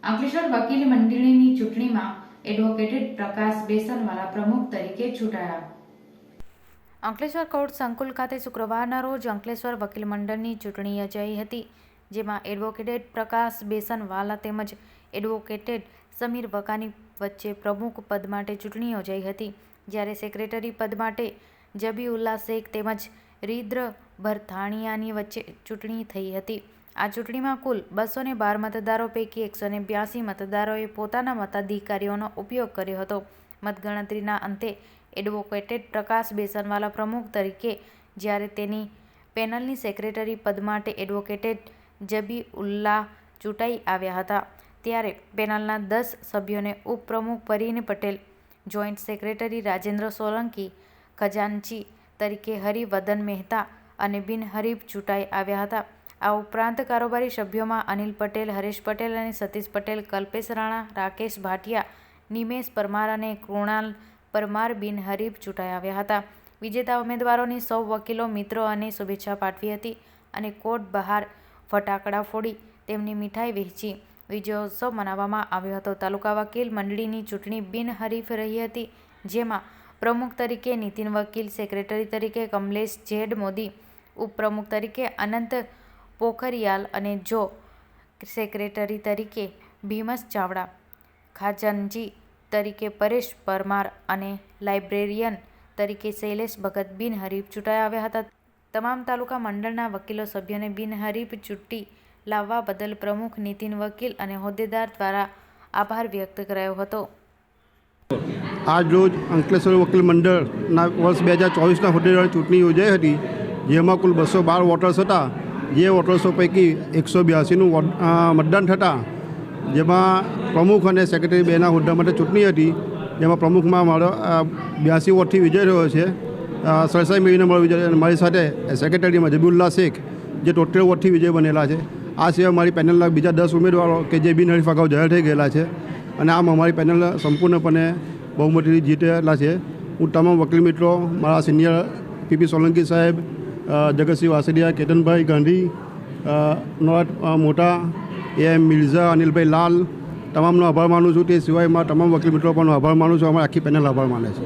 અંકલેશ્વર વકીલ મંડળીની ચૂંટણીમાં એડવોકેટ પ્રકાશ બેસનવાલા પ્રમુખ તરીકે ચૂંટાયા. અંકલેશ્વર કોર્ટ સંકુલ ખાતે શુક્રવારના રોજ અંકલેશ્વર વકીલ મંડળની ચૂંટણી યોજાઈ હતી, જેમાં એડવોકેટ પ્રકાશ બેસનવાલા તેમજ એડવોકેટ સમીર વકાની વચ્ચે પ્રમુખ પદ માટે ચૂંટણી યોજાઈ હતી, જ્યારે સેક્રેટરી પદ માટે જબીઉલ્લા શેખ તેમજ રીદ્ર ભરથાણિયાની વચ્ચે ચૂંટણી થઈ હતી. આ ચૂંટણીમાં કુલ 212 મતદારો પૈકી 182 મતદારોએ પોતાના મતાધિકારોનો ઉપયોગ કર્યો હતો. મતગણતરીના અંતે એડવોકેટ પ્રકાશ બેસનવાલા પ્રમુખ તરીકે, જ્યારે તેની પેનલની સેક્રેટરી પદ માટે એડવોકેટ જબીઉલ્લા ચૂંટાઈ આવ્યા હતા, ત્યારે પેનલના 10 સભ્યોને ઉપપ્રમુખ પરીન પટેલ, જોઈન્ટ સેક્રેટરી રાજેન્દ્ર સોલંકી, ખજાનચી તરીકે હરિવદન મહેતા અને બિનહરીફ ચૂંટાઈ આવ્યા હતા. આ ઉપરાંત કારોબારી સભ્યોમાં અનિલ પટેલ, હરેશ પટેલ અને સતીશ પટેલ, કલ્પેશ રાણા, રાકેશ ભાટિયા, નિમેશ પરમાર અને કૃણાલ પરમાર બિનહરીફ ચૂંટાઈ આવ્યા હતા. વિજેતા ઉમેદવારોની સૌ વકીલો મિત્રો અને શુભેચ્છા પાઠવી હતી અને કોર્ટ બહાર ફટાકડા ફોડી તેમની મીઠાઈ વહેંચી વિજયોત્સવ મનાવવામાં આવ્યો હતો. તાલુકા વકીલ મંડળીની ચૂંટણી બિનહરીફ રહી હતી, જેમાં પ્રમુખ તરીકે નીતિન વકીલ, સેક્રેટરી તરીકે કમલેશ ઝેડ મોદી, ઉપપ્રમુખ તરીકે અનંત પોખરિયાલ અને જો સેક્રેટરી તરીકે ભીમસ ચાવડા, ખાજાનજી તરીકે પરેશ પરમાર અને લાઇબ્રેરિયન તરીકે શૈલેષ ભગત બિનહરીફ ચૂંટાઈ આવ્યા હતા. તમામ તાલુકા મંડળના વકીલો સભ્યોને બિનહરીફ ચૂંટી લાવવા બદલ પ્રમુખ, નીતિન વકીલ અને હોદ્દેદાર દ્વારા આભાર વ્યક્ત કરાયો હતો. આજ રોજ અંકલેશ્વર વકીલ મંડળના વર્ષ 2024ના હોદ્દેદાર ચૂંટણી યોજાઈ હતી, જેમાં કુલ 212 વોટર્સ હતા. જે વોટર્સો પૈકી 182નું મતદાન થતાં, જેમાં પ્રમુખ અને સેક્રેટરી બેના હોદ્દા માટે ચૂંટણી હતી, જેમાં પ્રમુખમાં મારો 82 વોટથી વિજય થયો છે. સરસાઈ મેળવીને મારો વિજય, અને મારી સાથે સેક્રેટરીમાં જબીઉલ્લા શેખ જે ટોટલ વોટથી વિજય બનેલા છે. આ સિવાય મારી પેનલના બીજા 10 ઉમેદવારો કે જે બિનહરીફ અગાઉ જાહેર થઈ ગયેલા છે, અને આમ અમારી પેનલ સંપૂર્ણપણે બહુમતીથી જીતેલા છે. હું તમામ વકીલ મિત્રો, મારા સિનિયર પીપી સોલંકી સાહેબ, જગતસિંહ વાસડિયા, કેતનભાઈ ગાંધી, નોટ મોટા, એમ મિર્ઝા, અનિલભાઈ લાલ, તમામનો આભાર માનું છું. તે સિવાય મારા તમામ વકીલ મિત્રો પણ આભાર માનું છું. અમારી આખી પેનલ આભાર માને છે.